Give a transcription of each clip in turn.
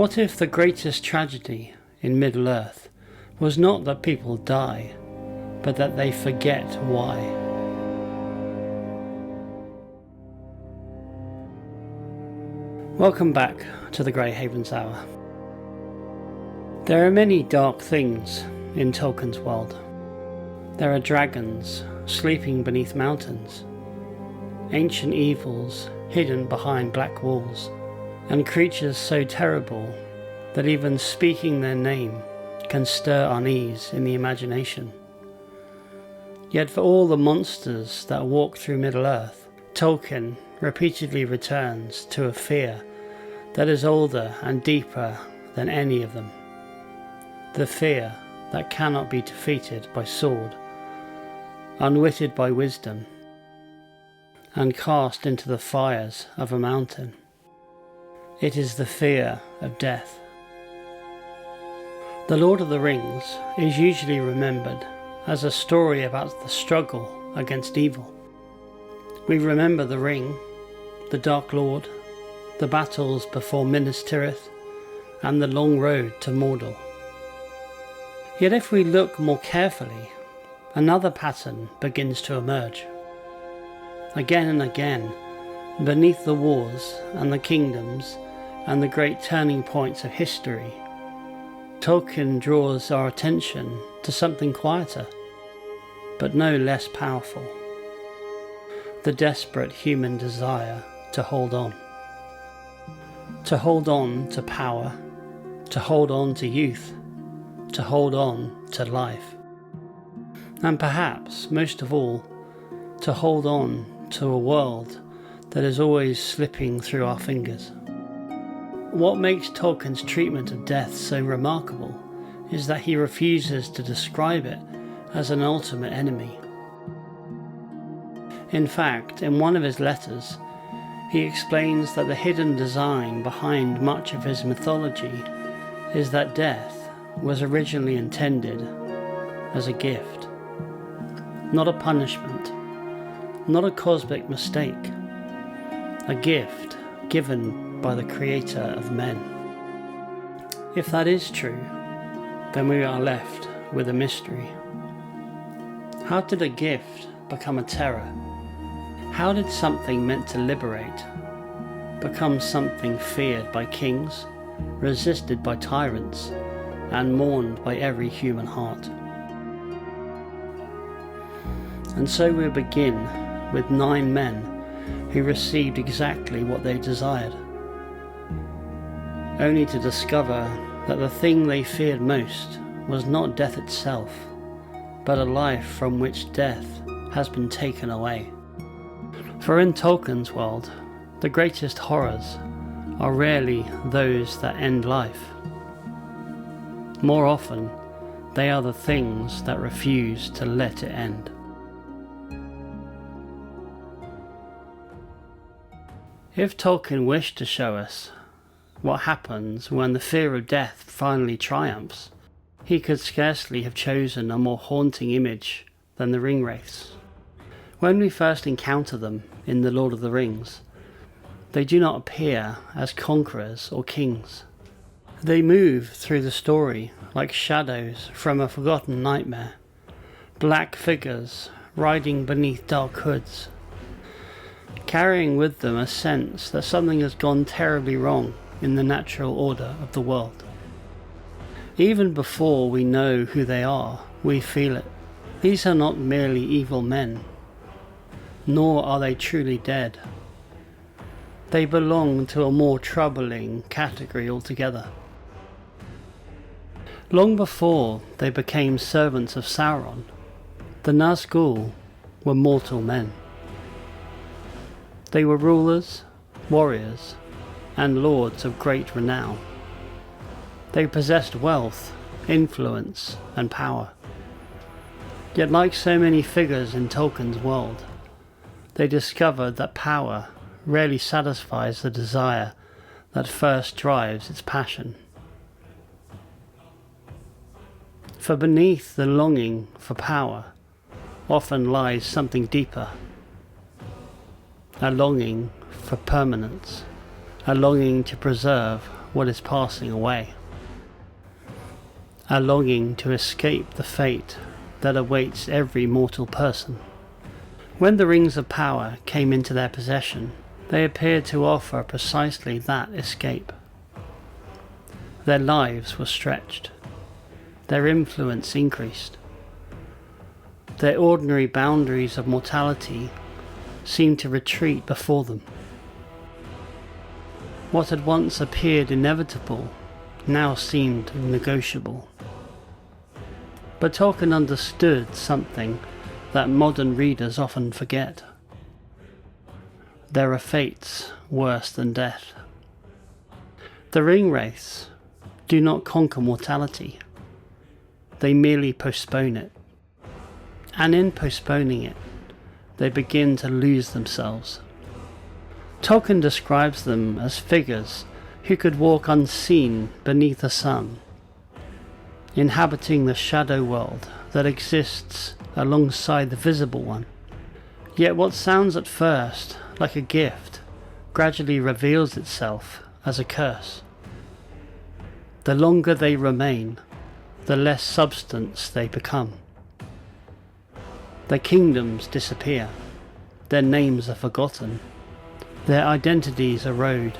What if the greatest tragedy in Middle-earth was not that people die, but that they forget why? Welcome back to the Grey Havens Hour. There are many dark things in Tolkien's world. There are dragons sleeping beneath mountains, ancient evils hidden behind black walls, and creatures so terrible that even speaking their name can stir unease in the imagination. Yet for all the monsters that walk through Middle-earth, Tolkien repeatedly returns to a fear that is older and deeper than any of them. The fear that cannot be defeated by sword, unwitted by wisdom, and cast into the fires of a mountain. It is the fear of death. The Lord of the Rings is usually remembered as a story about the struggle against evil. We remember the ring, the Dark Lord, the battles before Minas Tirith, and the long road to Mordor. Yet if we look more carefully, another pattern begins to emerge. Again and again, beneath the wars and the kingdoms and the great turning points of history, Tolkien draws our attention to something quieter, but no less powerful. The desperate human desire to hold on. To hold on to power, to hold on to youth, to hold on to life. And perhaps, most of all, to hold on to a world that is always slipping through our fingers. What makes Tolkien's treatment of death so remarkable is that he refuses to describe it as an ultimate enemy. In fact, in one of his letters, he explains that the hidden design behind much of his mythology is that death was originally intended as a gift, not a punishment, not a cosmic mistake, a gift given by the creator of men. If that is true, then we are left with a mystery. How did a gift become a terror? How did something meant to liberate become something feared by kings, resisted by tyrants, and mourned by every human heart? And so we begin with 9 men who received exactly what they desired, only to discover that the thing they feared most was not death itself, but a life from which death has been taken away. For in Tolkien's world, the greatest horrors are rarely those that end life. More often, they are the things that refuse to let it end. If Tolkien wished to show us what happens when the fear of death finally triumphs, he could scarcely have chosen a more haunting image than the Ringwraiths. When we first encounter them in The Lord of the Rings, they do not appear as conquerors or kings. They move through the story like shadows from a forgotten nightmare, black figures riding beneath dark hoods, carrying with them a sense that something has gone terribly wrong in the natural order of the world. Even before we know who they are, we feel it. These are not merely evil men, nor are they truly dead. They belong to a more troubling category altogether. Long before they became servants of Sauron, the Nazgul were mortal men. They were rulers, warriors, and lords of great renown. They possessed wealth, influence, and power. Yet like so many figures in Tolkien's world, they discovered that power rarely satisfies the desire that first drives its passion. For beneath the longing for power often lies something deeper, a longing for permanence, a longing to preserve what is passing away. A longing to escape the fate that awaits every mortal person. When the rings of power came into their possession, they appeared to offer precisely that escape. Their lives were stretched. Their influence increased. Their ordinary boundaries of mortality seemed to retreat before them. What had once appeared inevitable now seemed negotiable. But Tolkien understood something that modern readers often forget. There are fates worse than death. The Ringwraiths do not conquer mortality. They merely postpone it. And in postponing it, they begin to lose themselves. Tolkien describes them as figures who could walk unseen beneath the sun, inhabiting the shadow world that exists alongside the visible one. Yet what sounds at first like a gift gradually reveals itself as a curse. The longer they remain, the less substance they become. Their kingdoms disappear, their names are forgotten, their identities erode,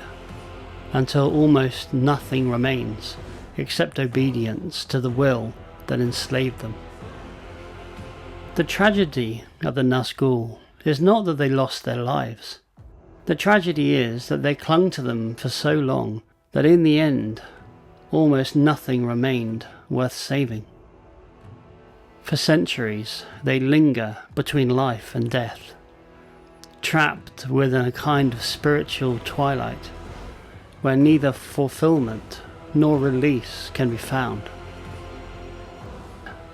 until almost nothing remains except obedience to the will that enslaved them. The tragedy of the Nazgul is not that they lost their lives. The tragedy is that they clung to them for so long that in the end, almost nothing remained worth saving. For centuries, they linger between life and death, trapped within a kind of spiritual twilight, where neither fulfillment nor release can be found.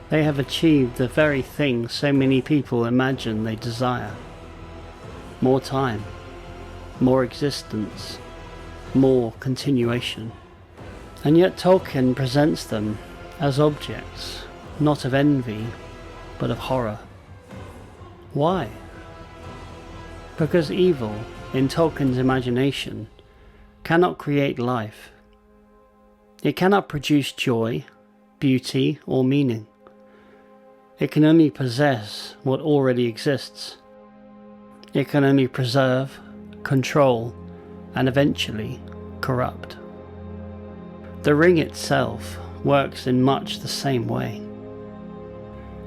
They have achieved the very thing so many people imagine they desire: more time, more existence, more continuation. And yet Tolkien presents them as objects, not of envy, but of horror. Why? Because evil, in Tolkien's imagination, cannot create life. It cannot produce joy, beauty, or meaning. It can only possess what already exists. It can only preserve, control, and eventually corrupt. The ring itself works in much the same way.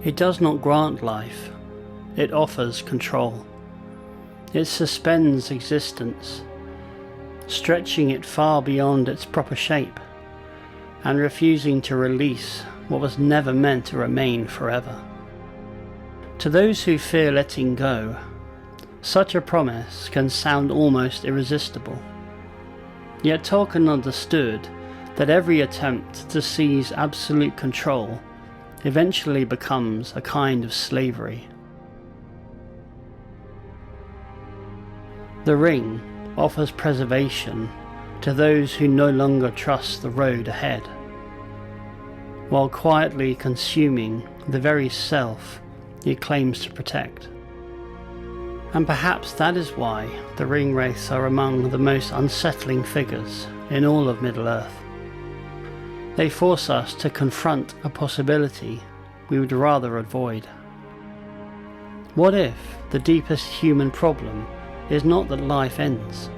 It does not grant life, it offers control. It suspends existence, stretching it far beyond its proper shape, and refusing to release what was never meant to remain forever. To those who fear letting go, such a promise can sound almost irresistible. Yet Tolkien understood that every attempt to seize absolute control eventually becomes a kind of slavery. The ring offers preservation to those who no longer trust the road ahead, while quietly consuming the very self it claims to protect. And perhaps that is why the Ringwraiths are among the most unsettling figures in all of Middle-earth. They force us to confront a possibility we would rather avoid. What if the deepest human problem is not that life ends?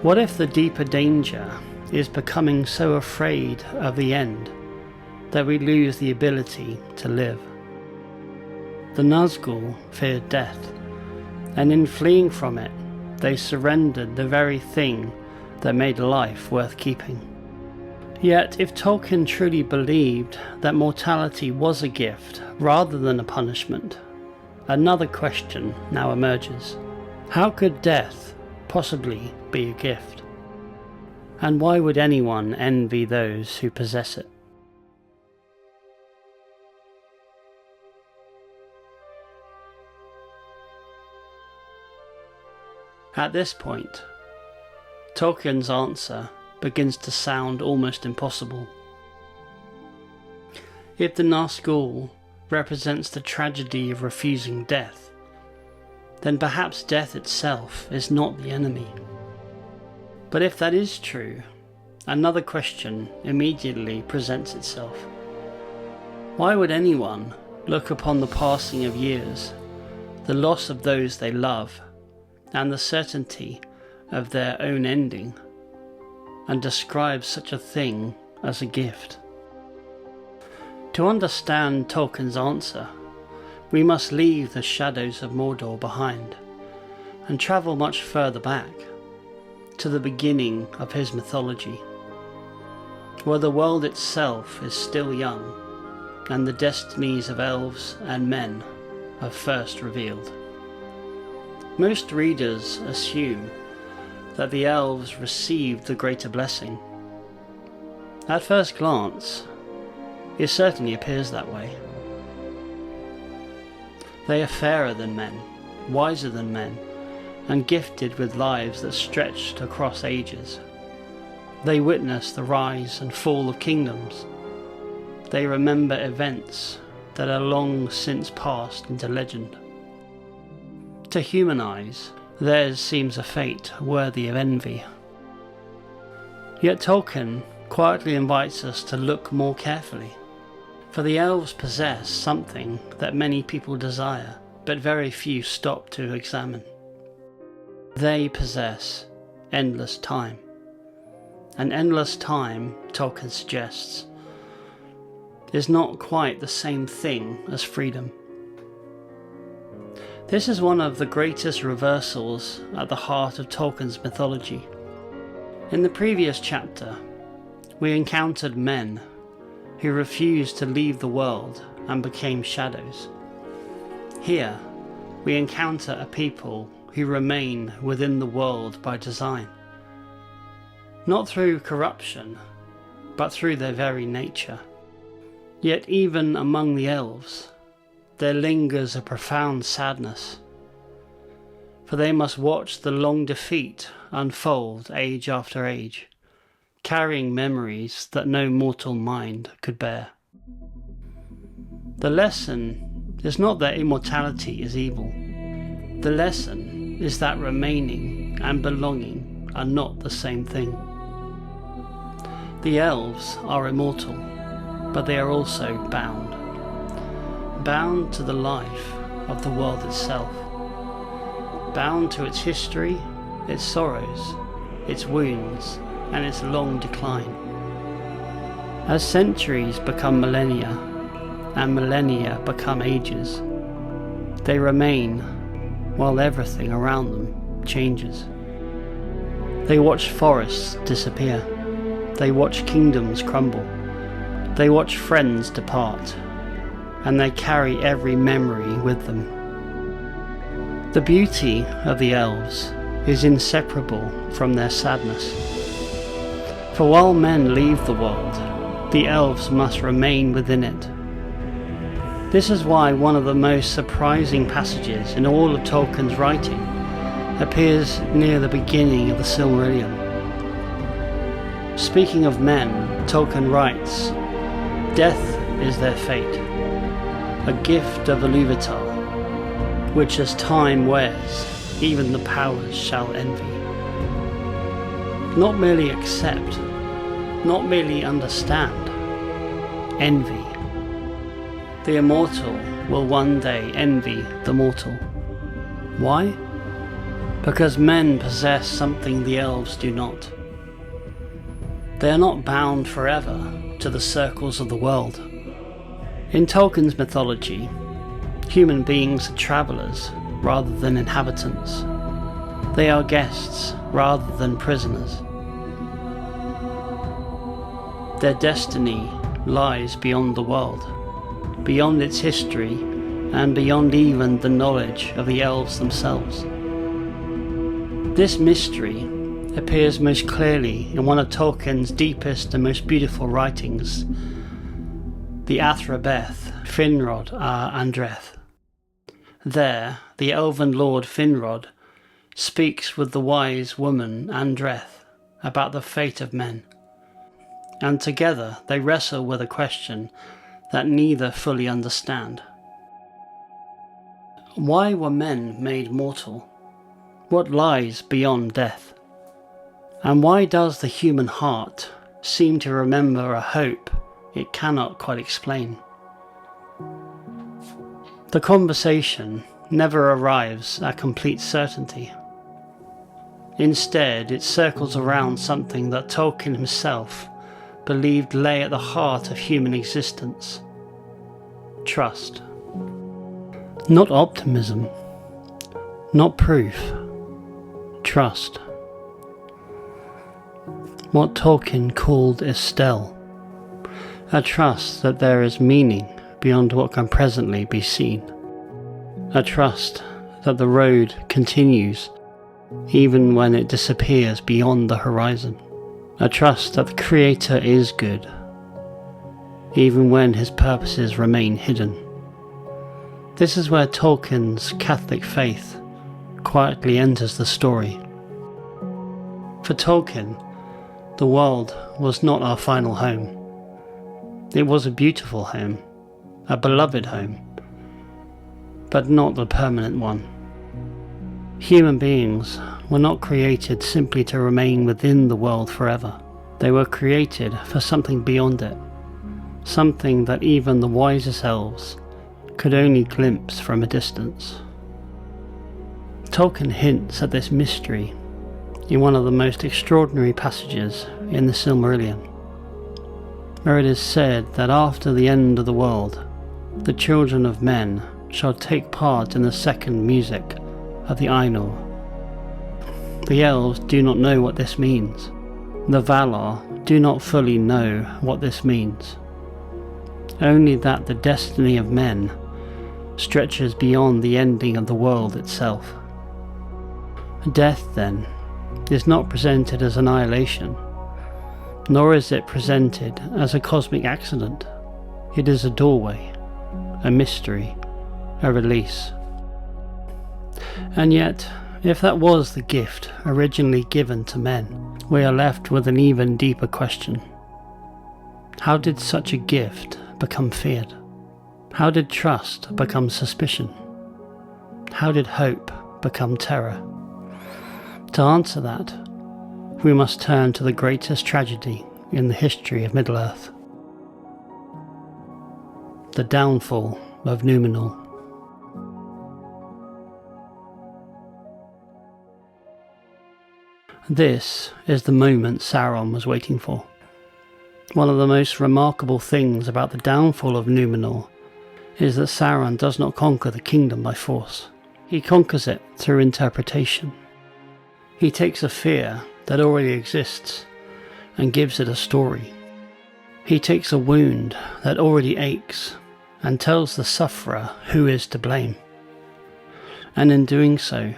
What if the deeper danger is becoming so afraid of the end that we lose the ability to live? The Nazgul feared death, and in fleeing from it, they surrendered the very thing that made life worth keeping. Yet, if Tolkien truly believed that mortality was a gift rather than a punishment, another question now emerges. How could death possibly be a gift? And why would anyone envy those who possess it? At this point, Tolkien's answer begins to sound almost impossible. If the Nazgul represents the tragedy of refusing death, then perhaps death itself is not the enemy. But if that is true, another question immediately presents itself. Why would anyone look upon the passing of years, the loss of those they love, and the certainty of their own ending, and describe such a thing as a gift? To understand Tolkien's answer, we must leave the shadows of Mordor behind and travel much further back, to the beginning of his mythology, where the world itself is still young and the destinies of elves and men are first revealed. Most readers assume that the elves received the greater blessing. At first glance, it certainly appears that way. They are fairer than men, wiser than men, and gifted with lives that stretched across ages. They witness the rise and fall of kingdoms. They remember events that are long since passed into legend. To human eyes, theirs seems a fate worthy of envy. Yet Tolkien quietly invites us to look more carefully, for the elves possess something that many people desire, but very few stop to examine. They possess endless time. And endless time, Tolkien suggests, is not quite the same thing as freedom. This is one of the greatest reversals at the heart of Tolkien's mythology. In the previous chapter, we encountered men who refused to leave the world and became shadows. Here, we encounter a people who remain within the world by design, not through corruption, but through their very nature. Yet even among the elves, there lingers a profound sadness, for they must watch the long defeat unfold age after age, carrying memories that no mortal mind could bear. The lesson is not that immortality is evil. The lesson is that remaining and belonging are not the same thing. The elves are immortal, but they are also bound to the life of the world itself, bound to its history, its sorrows, its wounds, and its long decline. As centuries become millennia, and millennia become ages, they remain while everything around them changes. They watch forests disappear. They watch kingdoms crumble. They watch friends depart, and they carry every memory with them. The beauty of the elves is inseparable from their sadness. For while men leave the world, the elves must remain within it. This is why one of the most surprising passages in all of Tolkien's writing appears near the beginning of the Silmarillion. Speaking of men, Tolkien writes, "Death is their fate, a gift of Iluvatar, which as time wears, even the powers shall envy." Not merely accept, not merely understand, envy. The immortal will one day envy the mortal. Why? Because men possess something the elves do not. They are not bound forever to the circles of the world. In Tolkien's mythology, human beings are travellers rather than inhabitants. They are guests rather than prisoners. Their destiny lies beyond the world, beyond its history, and beyond even the knowledge of the elves themselves. This mystery appears most clearly in one of Tolkien's deepest and most beautiful writings, the Athrabeth, Finrod Andreth. There, the elven lord Finrod speaks with the wise woman Andreth about the fate of men, and together they wrestle with a question that neither fully understand. Why were men made mortal? What lies beyond death? And why does the human heart seem to remember a hope it cannot quite explain? The conversation never arrives at complete certainty. Instead, it circles around something that Tolkien himself believed lay at the heart of human existence: trust. Not optimism, not proof, trust. What Tolkien called Estelle, a trust that there is meaning beyond what can presently be seen, a trust that the road continues even when it disappears beyond the horizon, a trust that the Creator is good, even when his purposes remain hidden. This is where Tolkien's Catholic faith quietly enters the story. For Tolkien, the world was not our final home. It was a beautiful home, a beloved home, but not the permanent one. Human beings were not created simply to remain within the world forever. They were created for something beyond it, something that even the wisest elves could only glimpse from a distance. Tolkien hints at this mystery in one of the most extraordinary passages in the Silmarillion, where it is said that after the end of the world, the children of men shall take part in the second music of the Ainur. The elves do not know what this means. The Valar do not fully know what this means. Only that the destiny of men stretches beyond the ending of the world itself. Death, then, is not presented as annihilation, nor is it presented as a cosmic accident. It is a doorway, a mystery, a release. And yet, if that was the gift originally given to men, we are left with an even deeper question. How did such a gift become feared? How did trust become suspicion? How did hope become terror? To answer that, we must turn to the greatest tragedy in the history of Middle-earth: the downfall of Númenor. This is the moment Sauron was waiting for. One of the most remarkable things about the downfall of Númenor is that Sauron does not conquer the kingdom by force. He conquers it through interpretation. He takes a fear that already exists and gives it a story. He takes a wound that already aches and tells the sufferer who is to blame. And in doing so,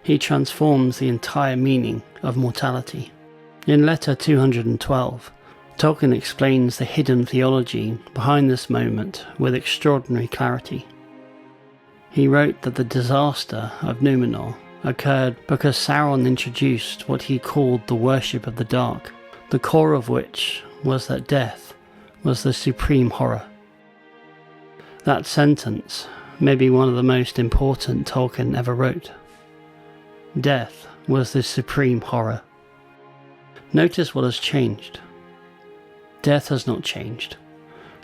he transforms the entire meaning of mortality. In letter 212, Tolkien explains the hidden theology behind this moment with extraordinary clarity. He wrote that the disaster of Númenor occurred because Sauron introduced what he called the worship of the dark, the core of which was that death was the supreme horror. That sentence may be one of the most important Tolkien ever wrote. Death was the supreme horror. Notice what has changed. Death has not changed.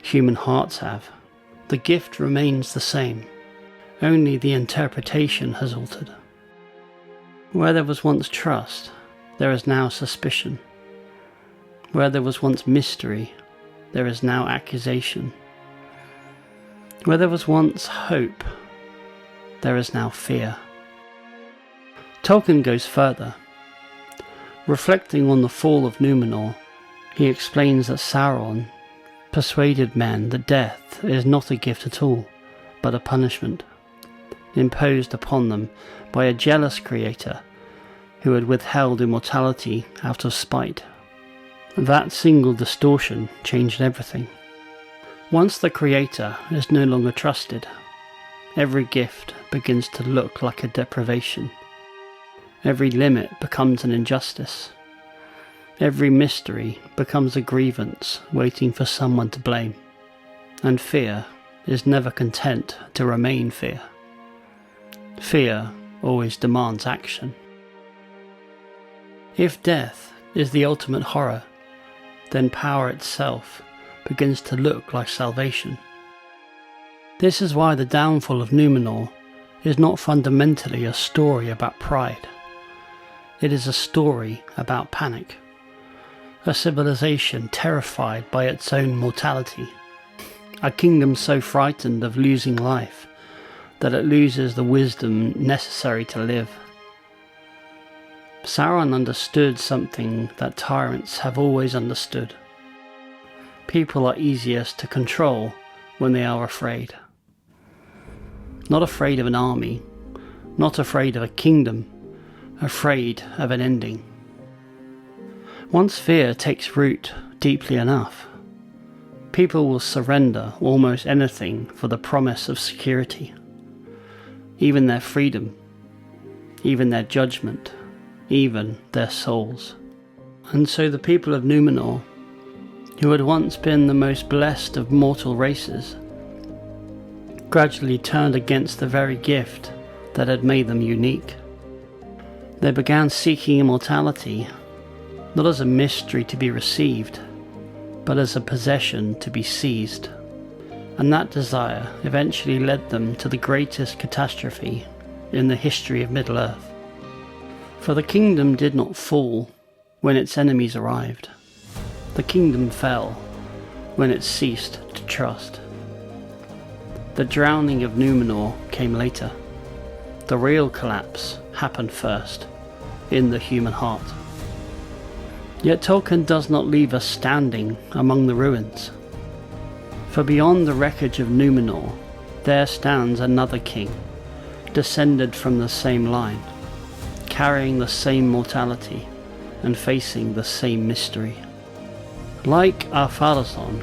Human hearts have. The gift remains the same. Only the interpretation has altered. Where there was once trust, there is now suspicion. Where there was once mystery, there is now accusation. Where there was once hope, there is now fear. Tolkien goes further. Reflecting on the fall of Númenor, he explains that Sauron persuaded men that death is not a gift at all, but a punishment, imposed upon them by a jealous creator who had withheld immortality out of spite. That single distortion changed everything. Once the creator is no longer trusted, every gift begins to look like a deprivation. Every limit becomes an injustice. Every mystery becomes a grievance waiting for someone to blame. And fear is never content to remain fear. Fear always demands action. If death is the ultimate horror, then power itself begins to look like salvation. This is why the downfall of Númenor is not fundamentally a story about pride. It is a story about panic. A civilization terrified by its own mortality. A kingdom so frightened of losing life that it loses the wisdom necessary to live. Sauron understood something that tyrants have always understood. People are easiest to control when they are afraid. Not afraid of an army, not afraid of a kingdom, afraid of an ending. Once fear takes root deeply enough, people will surrender almost anything for the promise of security. Even their freedom, even their judgment, even their souls. And so the people of Númenor, who had once been the most blessed of mortal races, gradually turned against the very gift that had made them unique. They began seeking immortality, not as a mystery to be received, but as a possession to be seized. And that desire eventually led them to the greatest catastrophe in the history of Middle-earth. For the kingdom did not fall when its enemies arrived. The kingdom fell when it ceased to trust. The drowning of Númenor came later. The real collapse happened first, in the human heart. Yet Tolkien does not leave us standing among the ruins. For beyond the wreckage of Númenor, there stands another king, descended from the same line, carrying the same mortality and facing the same mystery. Like Ar-Pharazôn,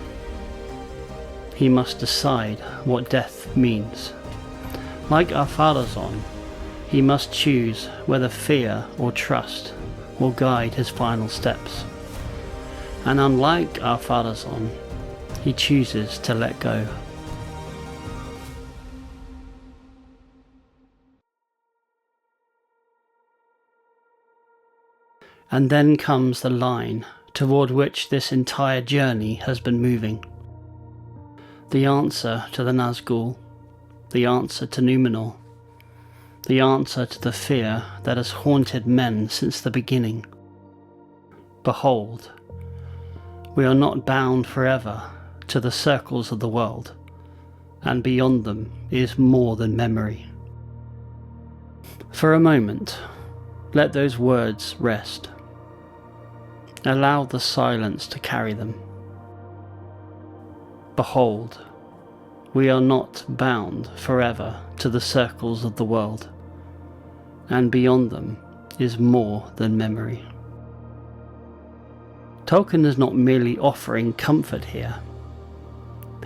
he must decide what death means. Like Ar-Pharazôn, he must choose whether fear or trust will guide his final steps. And unlike Ar-Pharazôn, he chooses to let go. And then comes the line toward which this entire journey has been moving. The answer to the Nazgul, the answer to Númenor, the answer to the fear that has haunted men since the beginning. Behold, we are not bound forever to the circles of the world, and beyond them is more than memory. For a moment, let those words rest. Allow the silence to carry them. Behold, we are not bound forever to the circles of the world, and beyond them is more than memory. Tolkien is not merely offering comfort here.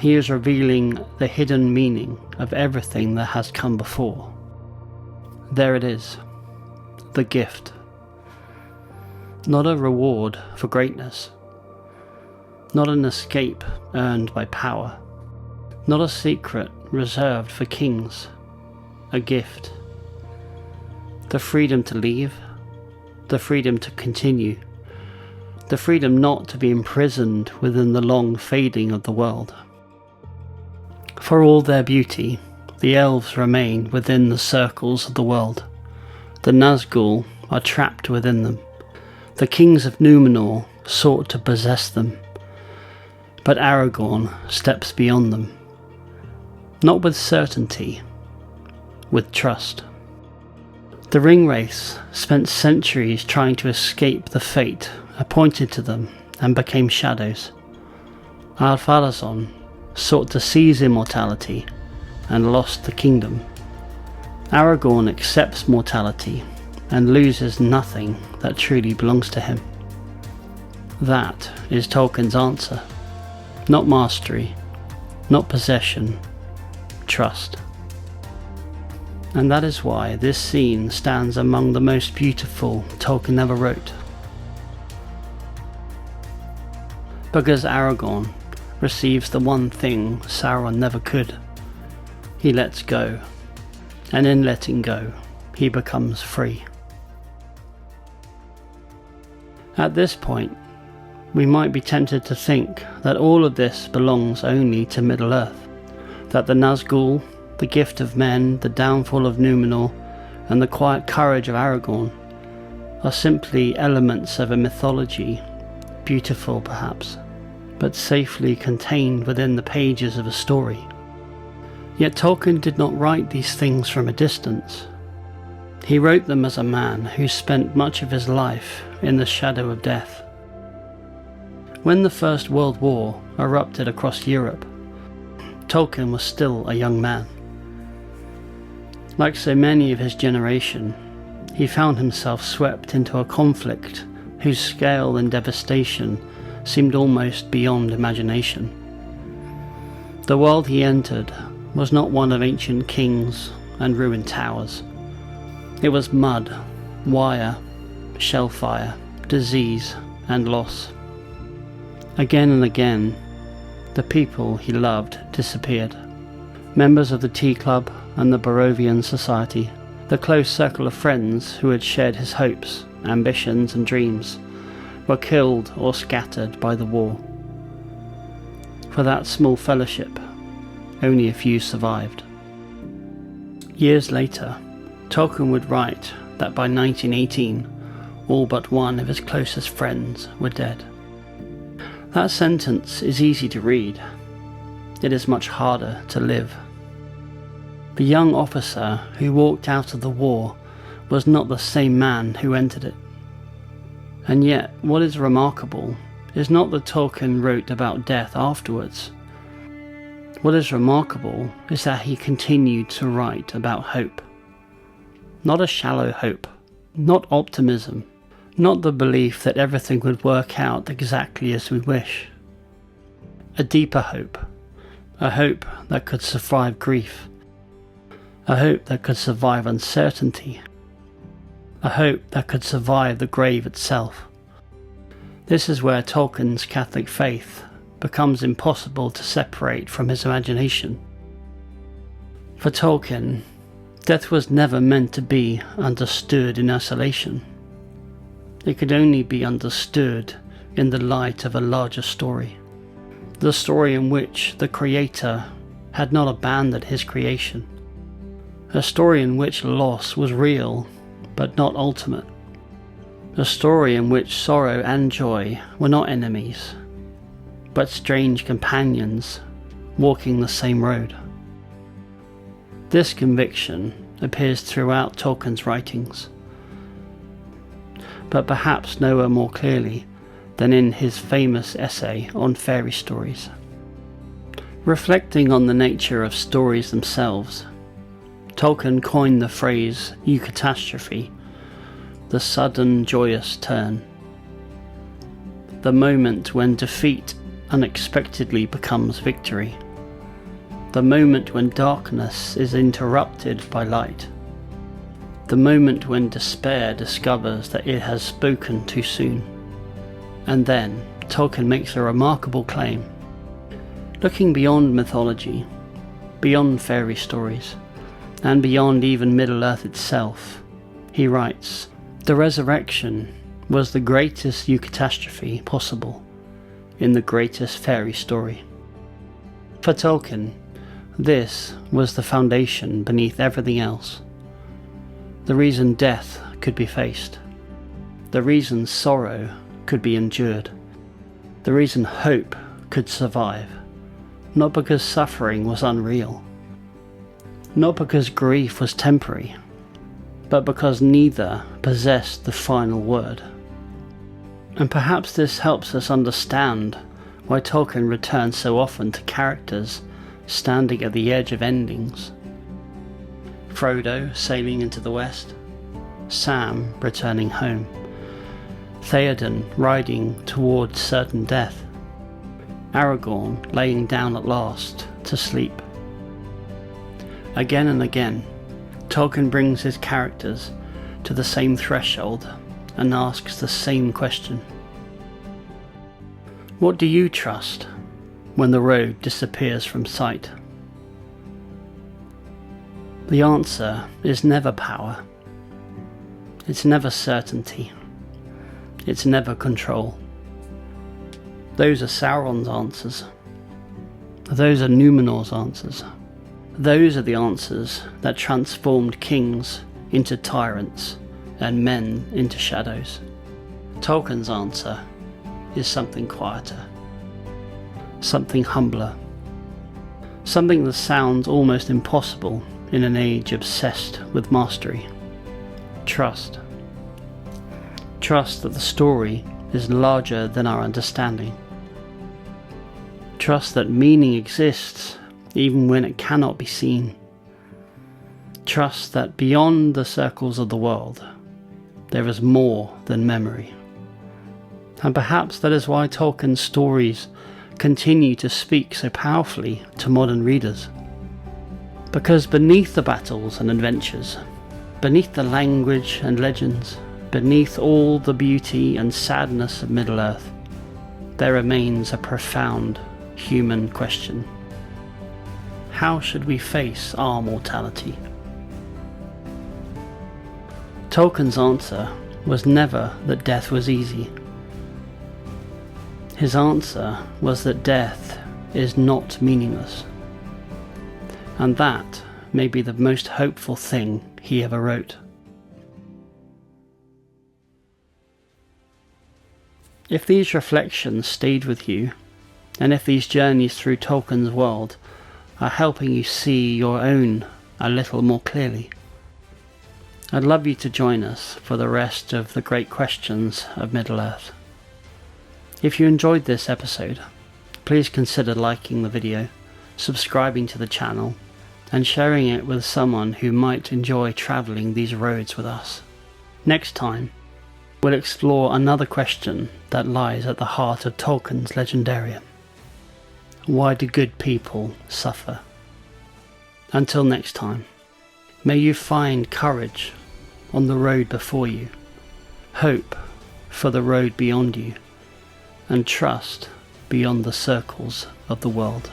He is revealing the hidden meaning of everything that has come before. There it is, the gift. Not a reward for greatness, not an escape earned by power, not a secret reserved for kings, a gift. The freedom to leave, the freedom to continue, the freedom not to be imprisoned within the long fading of the world. For all their beauty, the elves remain within the circles of the world. The Nazgul are trapped within them. The kings of Númenor sought to possess them, but Aragorn steps beyond them, not with certainty, with trust. The Ringwraiths spent centuries trying to escape the fate appointed to them and became shadows. Ar-Pharazôn sought to seize immortality and lost the kingdom. Aragorn accepts mortality and loses nothing that truly belongs to him. That is Tolkien's answer. Not mastery, not possession, trust. And that is why this scene stands among the most beautiful Tolkien ever wrote. Because Aragorn receives the one thing Sauron never could. He lets go, and in letting go, he becomes free. At this point, we might be tempted to think that all of this belongs only to Middle-earth, that the Nazgul, the gift of men, the downfall of Númenor, and the quiet courage of Aragorn are simply elements of a mythology, beautiful perhaps, but safely contained within the pages of a story. Yet Tolkien did not write these things from a distance. He wrote them as a man who spent much of his life in the shadow of death. When the First World War erupted across Europe, Tolkien was still a young man. Like so many of his generation, he found himself swept into a conflict whose scale and devastation seemed almost beyond imagination. The world he entered was not one of ancient kings and ruined towers. It was mud, wire, shellfire, disease, and loss. Again and again, the people he loved disappeared. Members of the Tea Club and the Barovian Society, the close circle of friends who had shared his hopes, ambitions, and dreams, were killed or scattered by the war. For that small fellowship, only a few survived. Years later, Tolkien would write that by 1918, all but one of his closest friends were dead. That sentence is easy to read. It is much harder to live. The young officer who walked out of the war was not the same man who entered it. And yet, what is remarkable is not that Tolkien wrote about death afterwards. What is remarkable is that he continued to write about hope. Not a shallow hope, not optimism, not the belief that everything would work out exactly as we wish. A deeper hope, a hope that could survive grief, a hope that could survive uncertainty, a hope that could survive the grave itself. This is where Tolkien's Catholic faith becomes impossible to separate from his imagination. For Tolkien, death was never meant to be understood in isolation. It could only be understood in the light of a larger story. The story in which the Creator had not abandoned his creation. A story in which loss was real, but not ultimate. A story in which sorrow and joy were not enemies, but strange companions walking the same road. This conviction appears throughout Tolkien's writings, but perhaps nowhere more clearly than in his famous essay on fairy stories. Reflecting on the nature of stories themselves, Tolkien coined the phrase eucatastrophe, the sudden joyous turn. The moment when defeat unexpectedly becomes victory. The moment when darkness is interrupted by light. The moment when despair discovers that it has spoken too soon. And then, Tolkien makes a remarkable claim. Looking beyond mythology, beyond fairy stories, and beyond even Middle-earth itself, he writes, "The resurrection was the greatest eucatastrophe possible in the greatest fairy story." For Tolkien, this was the foundation beneath everything else. The reason death could be faced. The reason sorrow could be endured. The reason hope could survive. Not because suffering was unreal. Not because grief was temporary, but because neither possessed the final word. And perhaps this helps us understand why Tolkien returns so often to characters standing at the edge of endings. Frodo sailing into the west, Sam returning home, Theoden riding towards certain death, Aragorn laying down at last to sleep. Again and again, Tolkien brings his characters to the same threshold and asks the same question. What do you trust when the road disappears from sight? The answer is never power. It's never certainty. it's never control. Those are Sauron's answers. Those are Númenor's answers. Those are the answers that transformed kings into tyrants and men into shadows. Tolkien's answer is something quieter, something humbler, something that sounds almost impossible in an age obsessed with mastery. Trust. Trust that the story is larger than our understanding. Trust that meaning exists even when it cannot be seen. Trust that beyond the circles of the world, there is more than memory. And perhaps that is why Tolkien's stories continue to speak so powerfully to modern readers. Because beneath the battles and adventures, beneath the language and legends, beneath all the beauty and sadness of Middle-earth, there remains a profound human question. How should we face our mortality? Tolkien's answer was never that death was easy. His answer was that death is not meaningless. And that may be the most hopeful thing he ever wrote. If these reflections stayed with you, and if these journeys through Tolkien's world are helping you see your own a little more clearly, I'd love you to join us for the rest of the great questions of Middle-earth. If you enjoyed this episode, please consider liking the video, subscribing to the channel, and sharing it with someone who might enjoy travelling these roads with us. Next time, we'll explore another question that lies at the heart of Tolkien's legendarium. Why do good people suffer? Until next time, may you find courage on the road before you, hope for the road beyond you, and trust beyond the circles of the world.